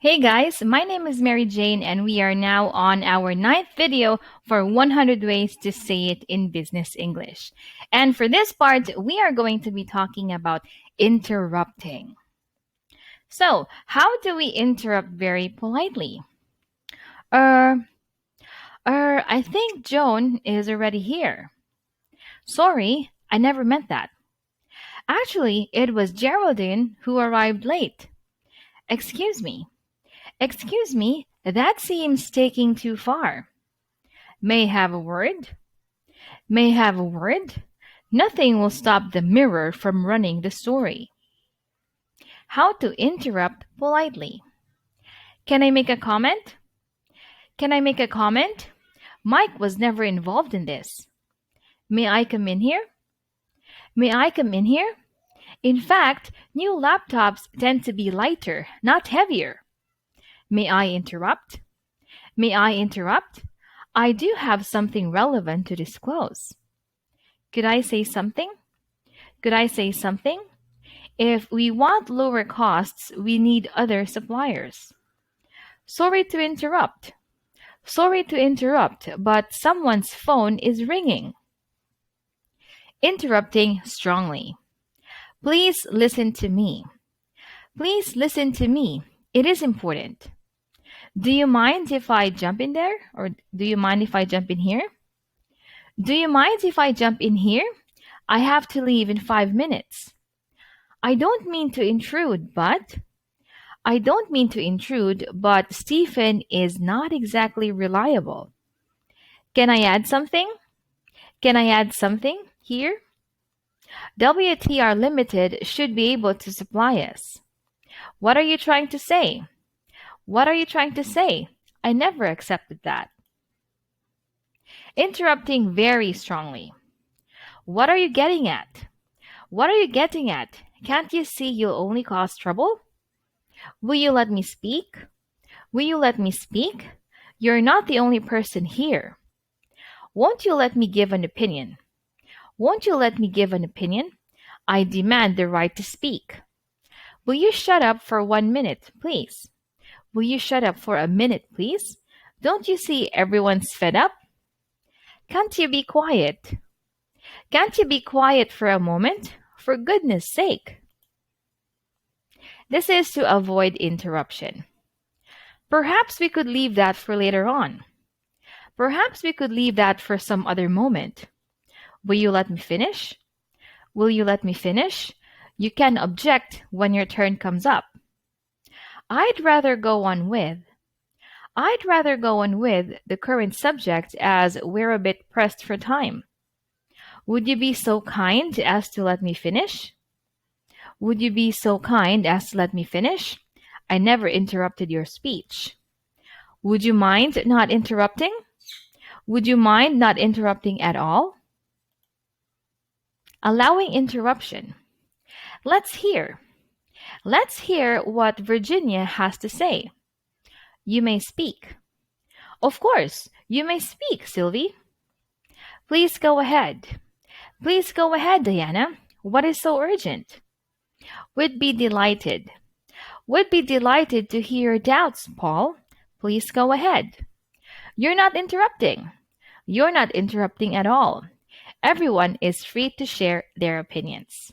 Hey guys, my name is Mary Jane and we are now on our 9th video for 100 ways to say it in business English. And for this part, we are going to be talking about interrupting. So, how do we interrupt very politely? I think Joan is already here. Sorry, I never meant that. Actually, it was Geraldine who arrived late. Excuse me. Excuse me, that seems taking too far. May I have a word? May I have a word? Nothing will stop the mirror from running the story. How to interrupt politely. Can I make a comment? Can I make a comment? Mike was never involved in this. May I come in here? May I come in here? In fact, new laptops tend to be lighter, not heavier. May I interrupt? May I interrupt? I do have something relevant to disclose. Could I say something? Could I say something? If we want lower costs, we need other suppliers. Sorry to interrupt. Sorry to interrupt, but someone's phone is ringing. Interrupting strongly. Please listen to me. Please listen to me. It is important. Do you mind if I jump in there? Or do you mind if I jump in here? Do you mind if I jump in here? I have to leave in 5 minutes. I don't mean to intrude, but Stephen is not exactly reliable. Can I add something? Can I add something here? WTR Limited should be able to supply us. What are you trying to say? What are you trying to say? I never accepted that. Interrupting very strongly. What are you getting at? What are you getting at? Can't you see you'll only cause trouble? Will you let me speak? Will you let me speak? You're not the only person here. Won't you let me give an opinion? Won't you let me give an opinion? I demand the right to speak. Will you shut up for 1 minute, please? Will you shut up for a minute, please? Don't you see everyone's fed up? Can't you be quiet? Can't you be quiet for a moment? For goodness sake. This is to avoid interruption. Perhaps we could leave that for later on. Perhaps we could leave that for some other moment. Will you let me finish? Will you let me finish? You can object when your turn comes up. I'd rather go on with the current subject as we're a bit pressed for time. Would you be so kind as to let me finish? Would you be so kind as to let me finish? I never interrupted your speech. Would you mind not interrupting? Would you mind not interrupting at all? Allowing interruption. Let's hear what Virginia has to say. You may speak. Of course, you may speak, Sylvie. Please go ahead. Please go ahead, Diana. What is so urgent? Would be delighted. Would be delighted to hear your doubts, Paul. Please go ahead. You're not interrupting. You're not interrupting at all. Everyone is free to share their opinions.